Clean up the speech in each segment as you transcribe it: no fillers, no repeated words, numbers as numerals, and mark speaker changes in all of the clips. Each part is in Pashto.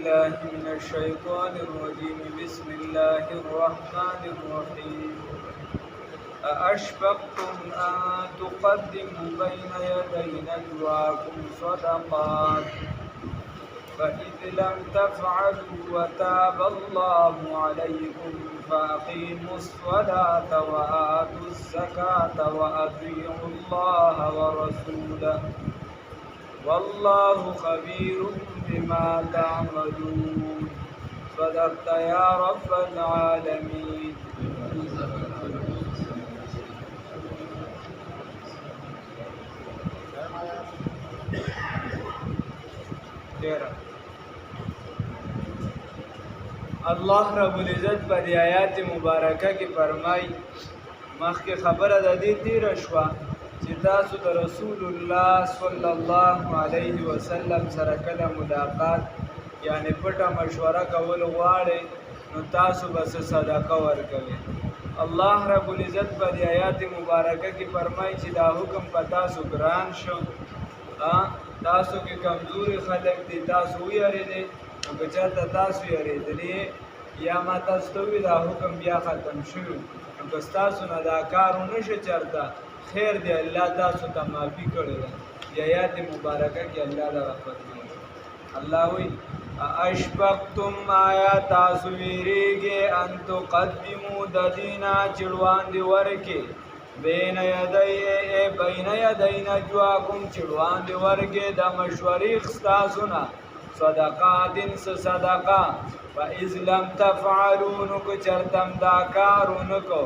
Speaker 1: بالله من الشيطان الرجيم بسم الله الرحمن الرحيم أأشفقتم أن تقدموا بين يدي نجواكم صدقات فإذ لم تفعلوا وتاب الله عليكم فأقيموا الصلاة وآتوا الزكاة وأطيعوا الله ورسوله والله خبير بما تعملون صدقت يا رب العالمين. الله رب العزت په آیات مبارکه کې فرمای مخکې خبره د دې تیر شوه چې تاسو د رسول الله صلی الله علیه وسلم سره کله ملاقات یعنی پټه مشوره کول غواړئ نو تاسو بس صدقه ورکوئ. الله رب العزت په آیات مبارکه کې فرمای چې دا حکم په تاسو ګران شو، تاسو کې کمزوري خلک دي، تاسو ویریدئ نو که چېرته تاسو یریدلي یا ما تاسو ته ووایي دا حکم بیا ختم شوی نو که ستاسو نه دا کار ونه شي چېرته خیر دی الله تاسو ته معافي کړې ده. د آیات مبارکه کې الله دغه فرمایي، الله وایي اشفقتم آیا تاسو ویریږئ ان تقدموا د دې نه چې وړاندې ورکړئ بین یدی نجواکم چې وړاندې ورکړئ د مشورې ستاسو نه صدقات صدقه فاذ لم تفعلوا نو که چرتم دا کار ونکو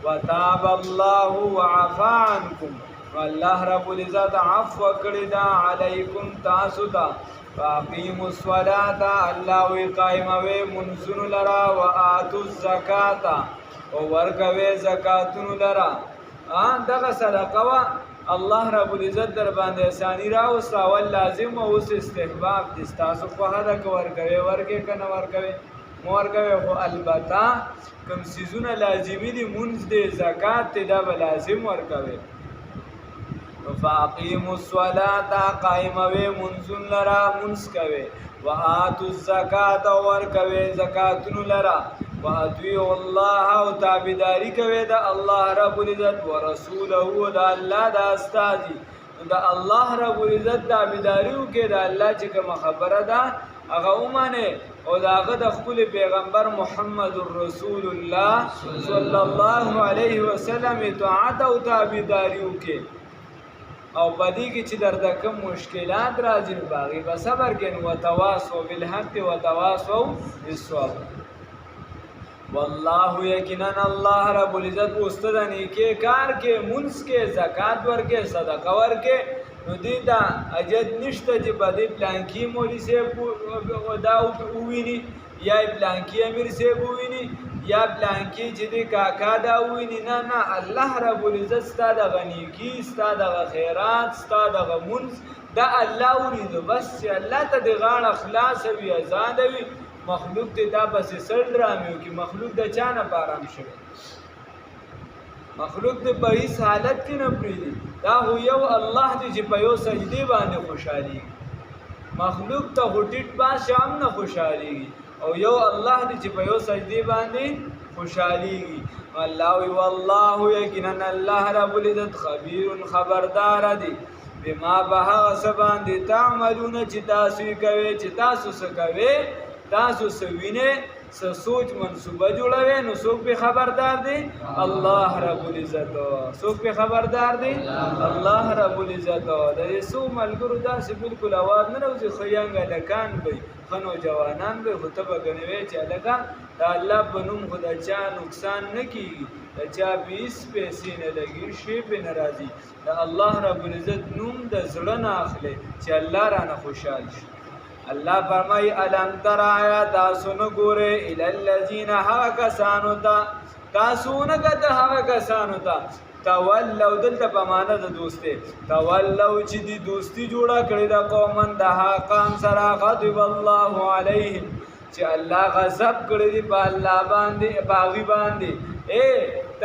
Speaker 1: وتاب الله وعفا عنکم والله رب العزت عفو کړی دا علیکم تاسو ته فاقیموا الصلاة الله وی قائموي منځونو لرا وآتوا الزکاة او ورکوي زکاتونو لرا دغه صدقه وا الله رب العزت در باندې ثانی راوسته اول لازم او اوس استحباب دي تاسو په هدا کې ورکوي ورکه کنه ورکوي مورګوي خو البته کوم سيزونه لازمي دي منځ دي زکات ته دا لازم ورکوي. فاقیموا الصلاة قائموي منځون لرا منځ کوي وآتوا الزکاة ورکوي زکاتونو لرا واطیعوا الله او تابعداري کوي د الله رب العزت ورسوله او د الله د استادي د الله رب العزت تابعداري وکړي د الله چې کوم خبره ده هغه ومنه او داغه د خپل پیغمبر محمد رسول الله صلی الله علیه وسلم اطاعت او تابعداري وکړي او پدې کې چې درته کوم مشکلات راځي باغی به صبر کین وتواصوا بالحق وتواصوا بالصبر. والله یقینا الله رب العزت استاد نیکه کار کې منځ کې زکات ورکې صدقه ورکې نو دې دا اجد نشته چې بده پلانکی مولوی سے دا وویني یا پلانکی امیر سے وویني یا پلانکی چې دې کاکا دا وویني نه الله رب العزت ستاسو غنیکی ستاسو خیرات ستاسو منځ دا الله ورید بس الله ته د غاړه اخلاص وي آزاد وي مخلوق ته دا بس سر ډرامو کې مخلوق د چا نه پارام شوی مخلوق د په هیڅ حالت کې نه پریدي دا هو یو الله دې چې په یو سجدي باندې خوشحالي مخلوق ته هټیټ با شام نه خوشحالي او یو الله دې چې په یو سجدي باندې خوشحالي الله وی والله یقینا الله رب العزت خبير خبردار دی بما به سبان دي تعملون چې تاسو کوي چې تاسو څه کوي تاسو سوینه سوچ منصوبه جوړوي نو څوک به خبردار دی الله رب العزت څوک به خبردار دی الله رب العزت د یسو ملګرو داسې بالکل اواز نه راوځي خیانګ لکان به خنو جوانان به هته بغنوي چې لکه دا الله بنوم خدا چا نقصان نه کیږي دا چا 20 پیسې نه لګي شی به ناراضي دا الله رب العزت نوم د زړه نه اخلي چې الله رانه خوشحال شي. الله فرمای الم تر آیا تاسو نه ګوره ال الذین کسانو ته تاسو نه کته هغه کسانو ته تولوا دلته په معنا د دوسته تولوا چې دی دوستی جوړه کړی دا قومن د حقام سره غضب الله علیهم چې الله غضب کړی دی په الله باندې باغی باندې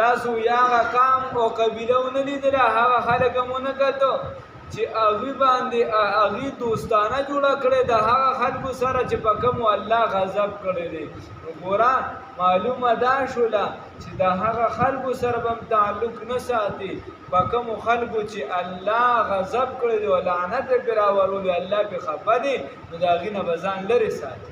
Speaker 1: تاسو یا قام او قبیله ونه لیدل هغه خلک مونږ کته چې هغه باندې هغه دوستانه جوړه کړې د هغه خلکو سره چې په کوم الله غضب کړی دی. ګوره معلومه دا شوله چې د هغه خلکو سره به تعلق نه ساتي په کوم خلکو چې الله غضب کړی دی او لعنت پرې راوړلی الله پې خفه دی نو د هغې نه به ځان لرې ساتي.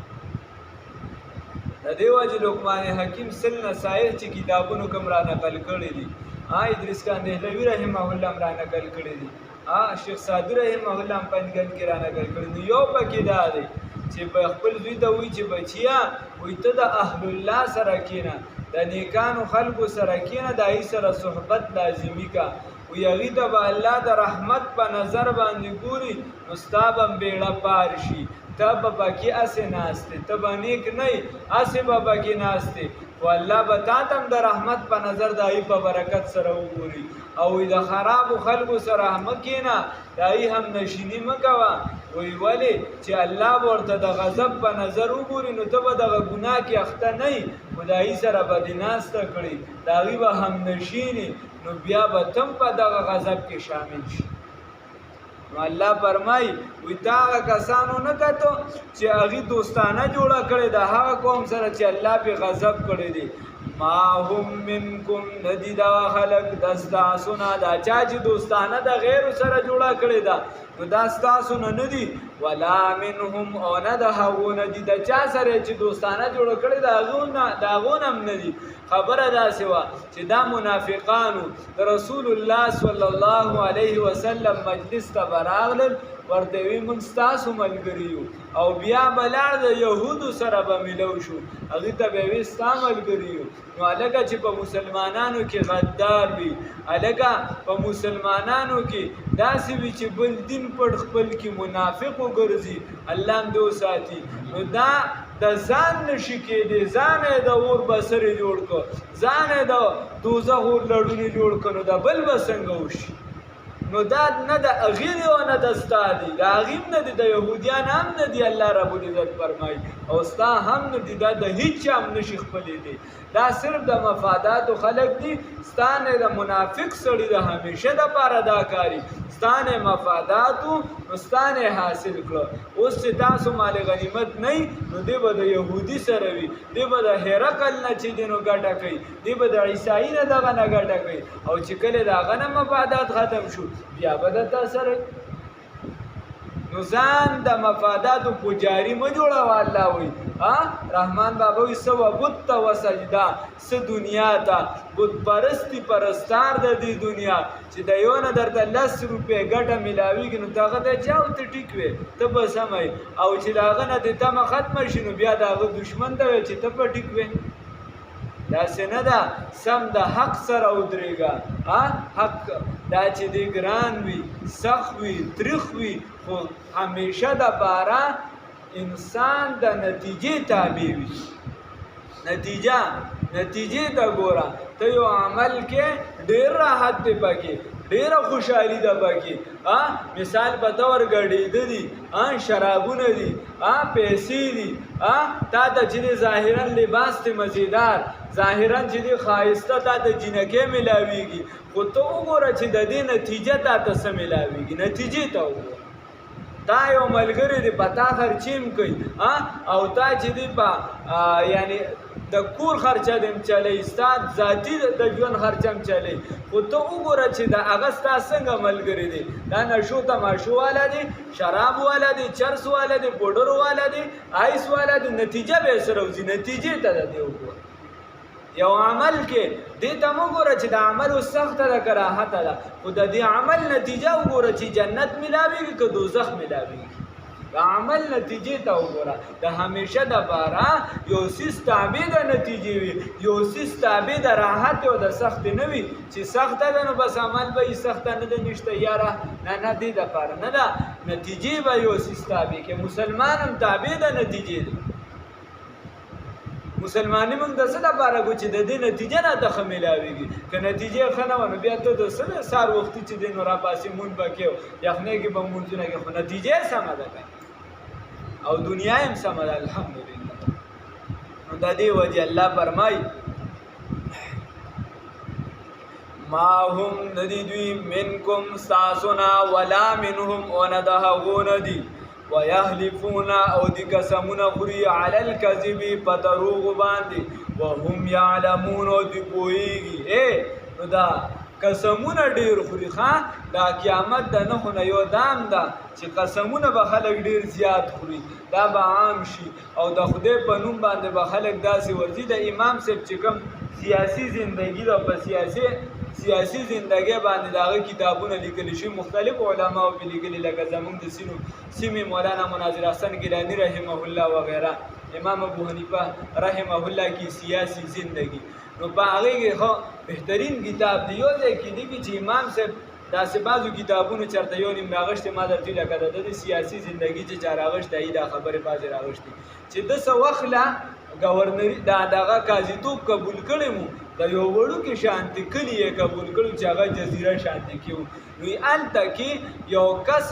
Speaker 1: د دې وجې لقمان حکیم سل نصایح چې کتابونو کوم را نقل کړي دي ادریس خان دهلوي رحمه الله هم را نقل کړي دي شیخ سعدي رحمه الله هم پنځګن کې را نقل کړي دي. یو پکې دا دی چې خپل زوی ته وایي چې بچیا وایي ته د اهل الله سره کښېنه د نیکانو خلکو سره کښېنه د هغې سره صحبت لازمي کا وایي هغې ته به الله د رحمت په نظر باندې ګوري نو ستا به بیړه پار شي ته به پکې هسې ناستې ته به نیک نه یې هسې به پکې ناستې خو الله به تا ته هم د رحمت په نظر د هغې په برکت سره وګوري. او د خرابو خلکو سره مه کښېنه د هغې همنشیني مه کوه وایي ولې چې الله به ورته د غضب په نظر وګوري نو ته به دغه ګناه کې اخته نه یې خو د هغې سره به دې ناسته کړي د هغې به همنشینې نو بیا به ته هم په دغه غضب کې شامل شي. نو الله فرمایي وایي تا هغه کسانو نه کتو چې هغې دوستانه جوړه کړې د هغه قوم سره چې الله پې غضب کړی دی. ما هم منکم ندی دا خلق دستاسو نه دا چا چې دوستانه د غیرو سره جوړه کړې ده نو دا ستاسو نه نه دي ولا منهم او نه د هغو نه دي د چا سره چې دوستانه جوړه کړې د هغو نه هم نه دي. خبره داسې وه چې دا منافقانو د رسول الله صلی الله علیه وسلم مجلس ته به راغلل ورته وی موږ ستاسو ملګري یو او بیا به لاړ د یهودو سره به ملو شو هغې ته به یې وی ستا ملګري یو. نو هلکه چې په مسلمانانو کې غدار وي هلکه په مسلمانانو کې داسې وي چې بل دین پټ خپل کې منافق وګرځي الله هم دې وساتي نو دا د ځان نشي کېدی ځان یې د اور بسرې جوړ کړه ځان یې د دوزخ اور لړونې جوړ کړه نو دا بل به څنګه وشي نو دا نه د هغې دی او نه د ستا دی د هغې هم نه دی د یهودیان هم نه دی الله رب العزت فرمایي او ستا هم نه دی دا د هیڅ چا هم نشي خپلېدی دا صرف د مفاداتو خلق دي ستا نه د منافق سړي د همیشه دپاره دا کاري ستا نه مفاداتو نو ستا نه حاصل کړه اوس چې تاسو مال غنیمت نه یي نو دی به د یهودي سره وي دی به د هرقل نه چې دی نو ګټه کوي دی به د عیسایي نه دغه نه ګټه کوي او چې کله د هغه نه مفادات ختم شو بیا به د تا سره نو ځان د مفاداتو پجاري مه جوړوه الله وایي رحمان بابا وایي څه وه بت ته وسجده څه دنیا ته بت پرستي پرستار د دې دنیا چې د یو نه درته 10 روپۍ ګټه میلاویږي نو ته هغه ته چا ته ټیک وې ته به سمه او چې د هغه نه دې تمه ختمه شي نو بیا د هغه دشمن ته وې چې ته به ټیک وې داسې نه ده سم د حق سره ودرېږه حق دا چې دی ګران وي سخت وي تریخ وي خو همیشه دپاره انسان د نتیجې تابع وي نتیجې ته ګوره ته یو عمل کې ډېر راحت دی پکې ډېره خوشحالي ده پکې مثال په طور ګډېده دي شرابونه دي پیسې دي تا ته چې دی ظاهرا لباس دی مزیدار ظاهرا چې دی ښایسته تا ته جینکۍ میلاویږي خو ته وګوره چې د دې نتیجه تا ته څه میلاویږي نتیجې ته وګوره تا یو ملګری دی په تا خرچې هم کوي او تا چې دی په یعنی د کور خرچه دې هم چلی ستا ذاتي د ژوند خرچه هم چلی خو ته وګوره چې د هغه ستا څنګه ملګری دی دا نشو تماشو والا دی شراب والا دی چرس والا دی پوډر والا دی آیس والا دی نتیجه به یې سره وځي نتیجې ته د دې وګوره یو عمل کې دې ته مه ګوره چې د عمل سخته ده که راحته ده خو د دې عمل نتیجه وګوره چې جنت میلاویږي که دوزخ میلاویږي د عمل نتیجې ته وګوره د همیشه دپاره یو څیز تابع د نتیجې وي یو څیز تابع د راحت او د سختې نه وي چې سخته ده نو بس عمل به یې سخته نه ده نشته یاره نه دې دپاره نه ده نتیجې به یو څیز تابع کې مسلمان هم تابع د نتیجې دی مسلمانی موږ د څه لپاره کوو چې د دې نتیجه راته ښه میلاویږي که نتیجې ښه نه وه نو بیا ته د څه د سهار وختي چې دی نو راپاسې مونځ به کوې یخنۍ کې به مونځونه کوې خو نتیجه یې سمه ده که او دنیا یې هم سمه ده الحمدلله نو د دې وجې الله فرمایي ما هم ندی دوی منکم ساسنا ولا منهم وندهغون دی ويحلفون او دی قسمون خوري على الكذب پدروغ باندې وهم يعلمون او دی پويږي نو دا قسمونه ډیر خوري دا قیامت د نه خو یو دام ده چې قسمونه به خلک ډیر زیات خوري دا به عام شي او د خدای په نوم باندې به خلک داسې ورځي د امام صاحب چې کوم سیاسي زندگی دا په سیاسي زندگی باندې داغه کتابونه لیکل شي مختلف علماء په لیکلي لکه زمونږ د سیمې مولانا مناظر حسن گیلانی رحمه الله وغیرہ امام ابو حنیفه رحمه الله کی سیاسی زندگی نو په هغه کې خو بهترین کتاب دی یو ځای کې دی چې امام صاحب داسې بعضو کتابونو چرته یو نیم راغشته ما درته لکه د سیاسي زندگی چې چا راغشته ای دا خبره بعضې راغشتې چې د څه وخت لا گورنری دغه قاضیتوب قبول کړی مو د یو وړوکې شانتي کلي یې قبول کړو چې هغه جزیره شانتي کې وو نو هلته کې یو کس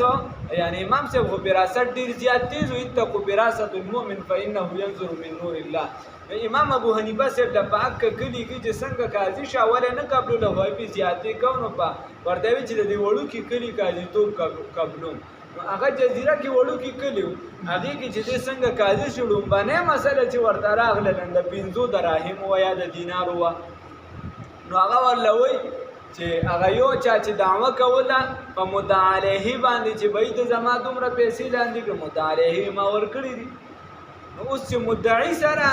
Speaker 1: یعنی امام صاحب خو فراست ډېر زیات تیز و اتقوا فراست المؤمن فانه ينظر من نور الله امام ابو حنیفه صاحب د پاک کلی کې چې څنګه قاضي شاوله نه قبلو له وای په زیاتې کوو په ورته وی چې د وړوکې کلی قاضیتوب قبلو هغه جزیره کې وړوکې کلی هغې کې چې دې څنګه قاضي شو لومبنۍ مسله چې ورته راغله د 5 دراهم وه یا د دینارو وه نو هغه ورله وایي چې هغه یو چا چې دعوه کوله په مدعا علیه باندې چې بهی ته زما دومره پیسې لاندې کړه مدعا علیه ما ورکړي دي نو اوس چې مدعي سره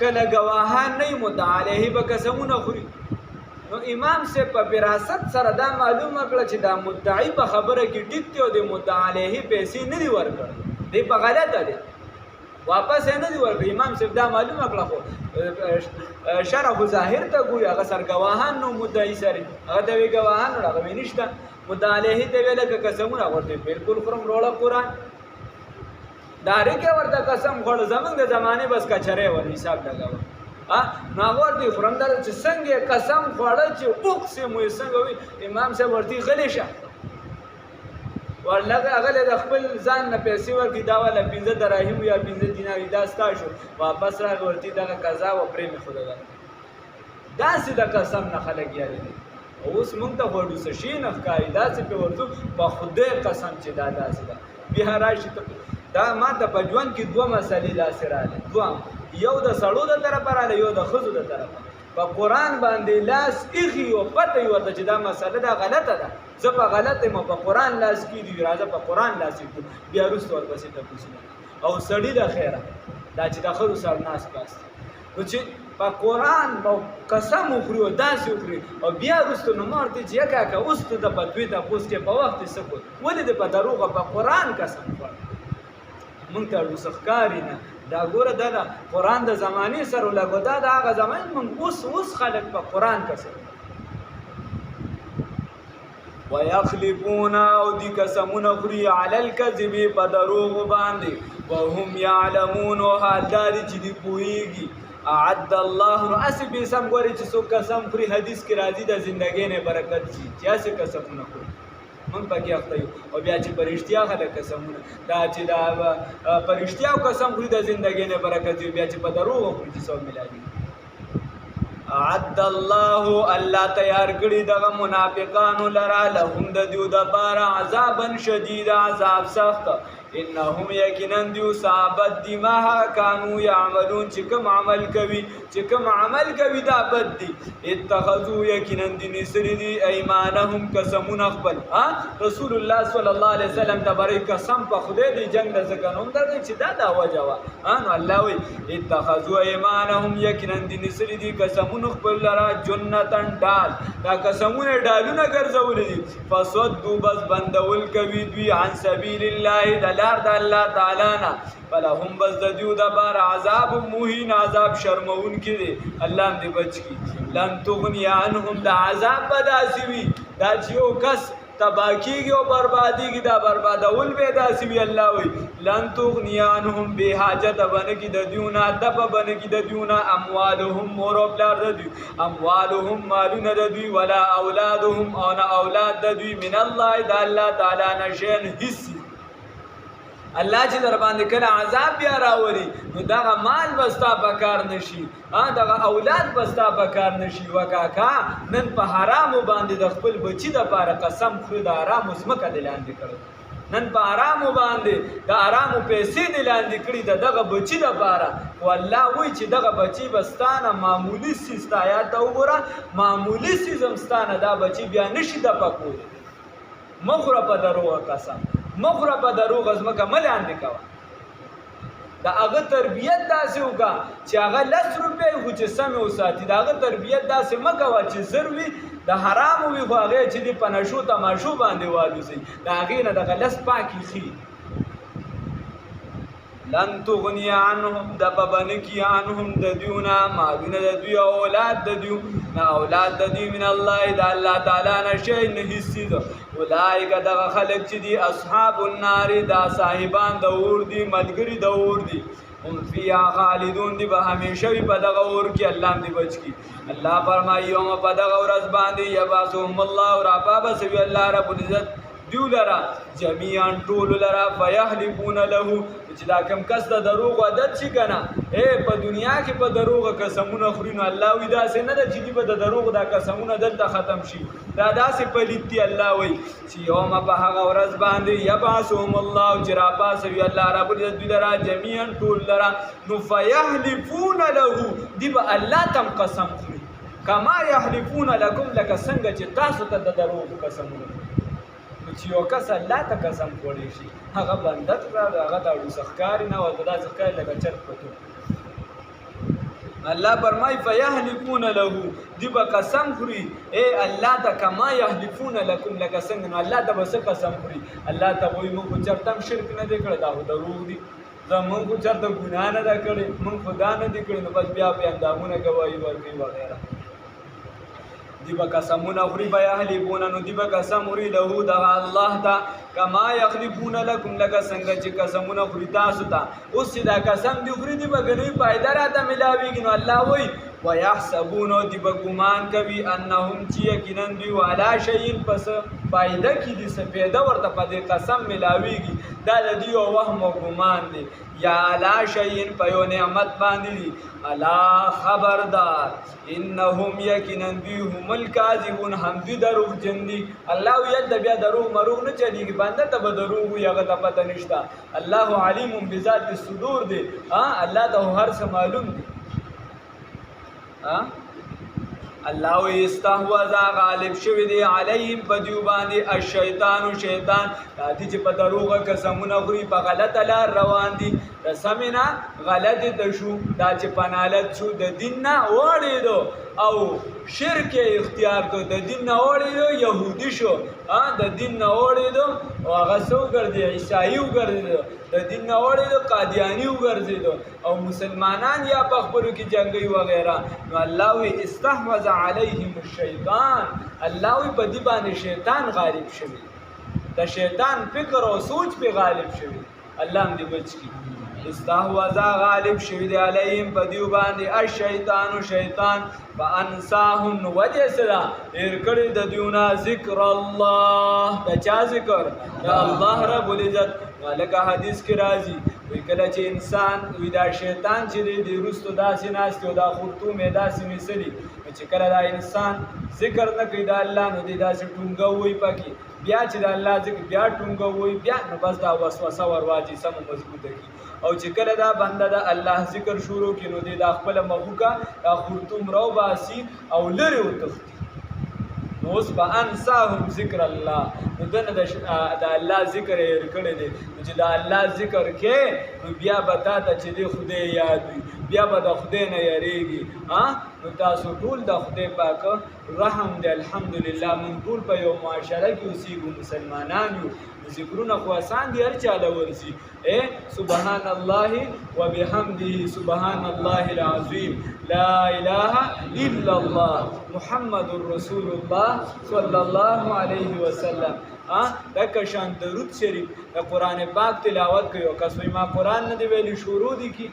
Speaker 1: کله گواهان نه مدعا علیه به قسمونه خوري نو امام صاحب په فراست سره دا معلومه کړه چې دا مدعي په خبره کې ټیک دی او د مدعا علیه پیسې نه دي ورکړي دی په غلطه دی واپس نه دی ورکړي امام صاحب دا معلومه کړه خو شرع خو ظاهر ته ګوي هغه سرګواهان نو مدعي سره هغه د وی ګواهان هغه نشته مدعا علیه ته ویل که قسمونه ورته بالکل خرم روړه قرآن داري کې ورته قسم خور زمونږ د زمانه بس کچره ور حساب لگاوه نو ورته فرندر چې څنګه قسم خوړل چې اقسم وي څنګه وي امام صاحب ورته غلی شه ورلګه هغه د خپل ځان نه پیسې ورکړي دا ولا 15 دراهم یا 15 دینار دا ستا شو واپس راغ ورته دغه قضا و پرې مې خدای داسې د قسم نه خلک یاري اوس مونږ ته وړو څه شي نه ښکاري داسې په ورته په خدای قسم چې دا داسې ده بیا راشي دا ما ته په ژوند کې دوه مسلې داسې راغلې دوه یو د سړو د طرفه راغلی یو د ښځو د طرفه په قرآن باندې لاس ایښي او پته یې ورته چې دا مسله دا غلطه ده زه په غلط یم په قرآن لاس کېږي راځه په قرآن لاس کېږو بیا وروسته ورپسې تپوسونه او سړي د خیره دا چې د ښځو سره ناست پاست نو چې په قرآن به قسم وخوري او داسې وخوري او بیا وروسته نو ما ورته چې یا کاکا اوس ته د فتوې تپوس کې په وخت څه کوي ولې دې په دروغه په قرآن قسم خوړ مونږ ته ورڅ ښکاري نه دا ګوره دا د قرآن د زمانې سره لګو دا د هغه زمان مونږ اوس خلک په قرآن قسم ويخلفون او دی قسمونه خوري علی الکذب په دروغ باندې وهم یعلمون او حال داري چې دی پوهیږي اعد الله نو اسب سم ګوري چې څوک قسم خوري حدیث کې راځي د ژوندۍ نه برکت شي چې اسه قسمونه خوري مونږ پکې اخته یو او بیا چې پرشتیا خلک قسمونه دا چې دا پرشتیا قسم خوري د ژوندۍ نه برکت وي بیا چې په دروغ خوري چې څو ملایي اعد الله تیار کړی دغه منافقانو لرا لهم د دیو د بار عذابا شدید عذاب سخت انهم یقینا دیو صحابت دی ما کانوا یعملون چې کوم عمل کوي دا بد دی اتخذوا یقینا دی نسری دی ایمانهم قسمون خپل رسول الله صلی الله علیه وسلم تبارک قسم په خدای دی جنگ د زګنوم درته چې دا وجوا ان الله وی اتخذوا ایمانهم یقینا دی نسری دی قسمون خپل لرا جنتن ډال دا قسمونه ډالونه ګرځول دي فسدوا بس بندول کوي دوی عن سبیل الله لار د الله تعالی نه فلهم بس د دیو د بار عذاب موهین عذاب شرمون کې دی الله دې بچ کی لن تغنی عنهم د عذاب بداسي وي دا چې یو کس تباکیږي او بربادیږي دا بربادول به داسي وي الله وي لن تغنی عنهم به حاجت بنګي د دیونه دب بنګي د دیونه اموالهم موربلار د دی اموالهم مالون د دی ولا اولادهم او اولاد د دی من الله د الله تعالی نشین حص الله چې در باندې کله عذاب بیا راولي نو دغه مال به ستا په کار نشي دغه اولاد به ستا په کار نشي وکاکا نن په حرامو باندې د خپل بچي دپاره قسم خوري د حرامو ځمکه دې لاندې کړې نن په حرامو باندې د حرامو پیسې دې لاندې کړي د دغه بچي دپاره خو الله وایي چې دغه بچي به ستا نه معمولي څیز ته آیات ته وګوره معمولي څیز هم ستا نه دا بچي بیا نشي دفع کولی مه خوره په دروغه قسم مه خوره په دروغه ځمکه مه لاندې کوه د هغه تربیت داسې وکړه چې هغه 10 روپۍ خو چې سمې وساتي د هغه تربیت داسې مه کوه چې زر وي د حرامو وي خو هغې چې دي په نشو تماشو باندې والوځي د هغې نه دغه 10 پاکې ښي لن تغنی عنهم د ببنکی عنهم د دیونه مالونه د دوی او اولاد د دیو نه اولاد د دوی من الله د الله تعالی نه شی نه هیڅ څیز اولئک دغه خلک چې دي اصحاب النار دا صاحبان د اور دي ملګري د اور دي هم فیها خالدون دی به همیشه وي په دغه اور کې الله هم دې بچ کړي الله فرمایي یوم په دغه ورځ باندې یبعثهم الله راپابسوي الله رب العزت دیو لرا جميعا ټول لرا فیحلفون له چې دا کم کس د دروغ عادت شي کنه په دنیا کې په دروغ قسمونه خوري نو الله وی داسې نه ده چې دی په دروغ دا قسمونه دلته ختم شي دا داسې پلیت دی الله وی چې یوم په هغه ورځ باندې یبعثهم الله چې راپاسوي الله رب العزت دوی لرا جميعا ټول لرا نو فیحلفون له دی به الله تم قسم خوري کما یحلفون لكم لکه څنګه چې تاسو ته د دروغ قسمونه چې یو کس الله ته قسم خوړی شي هغه بنده کړه هغه ته اړوسه ښکاري نه ورته داسې ښکاري لکه چرګ پتو الله فرمایي فیحلفون له دی به قسم خوري الله ته کما یحلفون لکم لکه څنګه نو الله ته به څه قسم خوري الله ته وایي موږ خو چېرته هم شرک نه دی کړی دا خو دروغ دي زموږ خو چېرته ګناه نه ده کړې موږ خو دا نه دي کړي نو بس بیا بیا اندامونه ګواهي ورکوي وغیره دی به قسمونه خوري فیحلفون نو دی به قسم خوري له دغه الله ته کما یحلفون لکم لکه څنګه چې قسمونه خوري تاسو ته اوس چې دا قسم دی خوري دی به ګنې فایده راته ملاویږي نو الله وایي ویحسبون دی به ګمان کوي انهم چې یقینا دوی علی شیء پس فایده کې دي څه فایده ورته په دې قسم ملاویږي دا د دوی یو وهم او ګمان دی یا علی شیء په یو نعمت باندې دي الا خبردار انهم یقینا دوی هم الکاذبون هم دوی دروغجن دي الله ویل د بیا دروغ مروغ نه چلیږي بنده ته به دروغ وي هغه ته پته نشته الله علیم بذات الصدور دی الله ته هر څه معلوم دی الله وی استحوذ غالب شوی دی علیهم پدیو باندې الشیطان شیطان داتې چې په دروغ قسمونه خوري په غلطه لار روان دي د سمینه غلط د شو دا چې پنالت شو د دین نه وړېدو او شرک اختیار کو د دین نه وړېدو یهودي شو د دین نه وړېدو او هغه څه وګرځېد عیسایي وګرځېدو د دین نه وړېدو قادیاني وګرځېدو او مسلمانان یا په خپلو کې جنګي وغیره نو الله وی استحوذ علیهم الشیطان الله وی په دې باندې شیطان غالب شوی د شیطان فکر او سوچ په غالب شوی الله دې بچ کی استحوذ غالب شوی دی علیهم په دیو باندې الشیطان شیطان فانساهم وجه سره کړي د دیونه ذکر الله د چا ذکر د الله رب العزت لکه حدیث کې راځي وی کله چې انسان وی دا شیطان چې دی رستو داسې ناست او دا خرطومې داسې نیسلي چې کله دا انسان ذکر نه کوي د الله نو دی داسې ټونګه وی پکې بیا چې د الله ذکر بیا ټونګه وی بیا نو بس دا وسوسه ورواچي سم مضبوطه کی او چې کله دا بنده د الله ذکر شروع کړي نو دی دا خپل مخوکا دا خرطوم رو باسي او لري وتختی نو اوس به انساهم ذکر الله نو دنه د الله ذکر یې کړی دی چې د الله ذکر کې نو بیا به تا ته چې دی خدای یاد وي بیا به د خدای نه یریږي نو تاسو ټول د خدای پاک رحم دی الحمدلله موږ ټول په یو معاشره کې اوسېږو مسلمانان یو ذکرونه خو آسان دي هر چاله ورځي سبحان الله وبحمده سبحان الله العظیم لا اله الا الله محمد رسول الله صلی الله علیه وسلم لکه شان درود شریف د قرآن پاک تلاوت کوي او کس ما قرآن نه دی ویلی شروع دي کی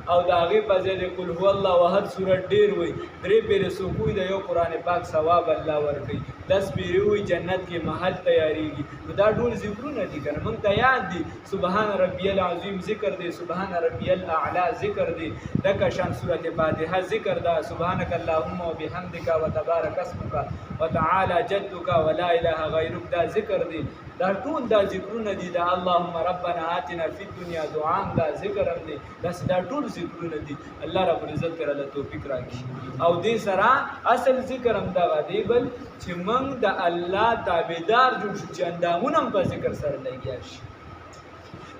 Speaker 1: او د هغې په ځای د قل هو الله احد سورت ډېر ډیر وي 3 پیره سکوی د یو قران پاک ثواب الله ورکړي 10 پیره وي جنت کې محل تیاریږي نو دا ټول ذکرونه دي کنه موږ ته یاد دي سبحان ربي العظیم ذکر دی سبحان ربي الاعلى ذکر دی دغه شان سورته فاتحه ذکر دا سبحانك اللهم وبحمدك وتبارك اسمك وتعالى جدك ولا اله غيرك دا ذکر دی دا ټول دا ذکرونه دي دا اللهم ربنا آتنا فی الدنيا دعاء دا ذکر هم دي دا ټول ذکرونه دي الله رب العزت کړه توفیق راکړي او دې سره اصل ذکر هم دا دی بل چې موږ د الله تابعدار جوړ شو چې اندامونه هم په ذکر سره لګیا شي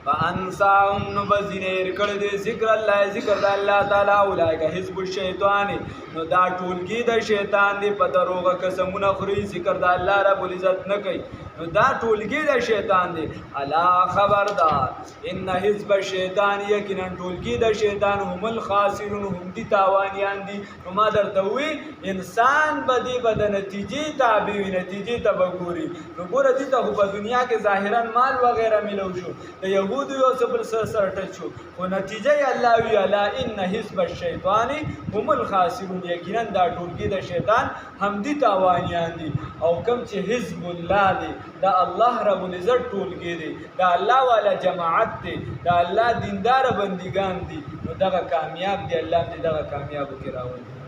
Speaker 1: فانساهم نبذنیر کړه دې ذکر الله ذکر د الله تعالی اولایک حزب الشیطان نو دا ټولګي د شیطان دی په دروغه قسمونه خوري ذکر د الله رب العزت نه کوي نو دا ټولګي د شیطان دی الا خبردار ان حزب الشیطان یقینا ټولګي د شیطان هم الخاسرون هم دي تاوانیان دي نو ما درته وی انسان بدی بد نتیجې تابع وي نتیجې ته وګوري نو ګوره دي ته په دنیا کې ظاهرا مال وغیرہ ملو شو د يهود یو سبل سره ټچ شو خو نتیجه الله وی الا ان حزب الشیطان هم الخاسرون یقینا دا ټولګي د شیطان هم دي تاوانیان دي او کوم چې حزب الله دی دا الله رب العزت ټولګي دی دا الله والا جماعت دی دا الله دیندار بندگان دي نو دا کامیاب دی الله دې دا کامیاب کړي راوړي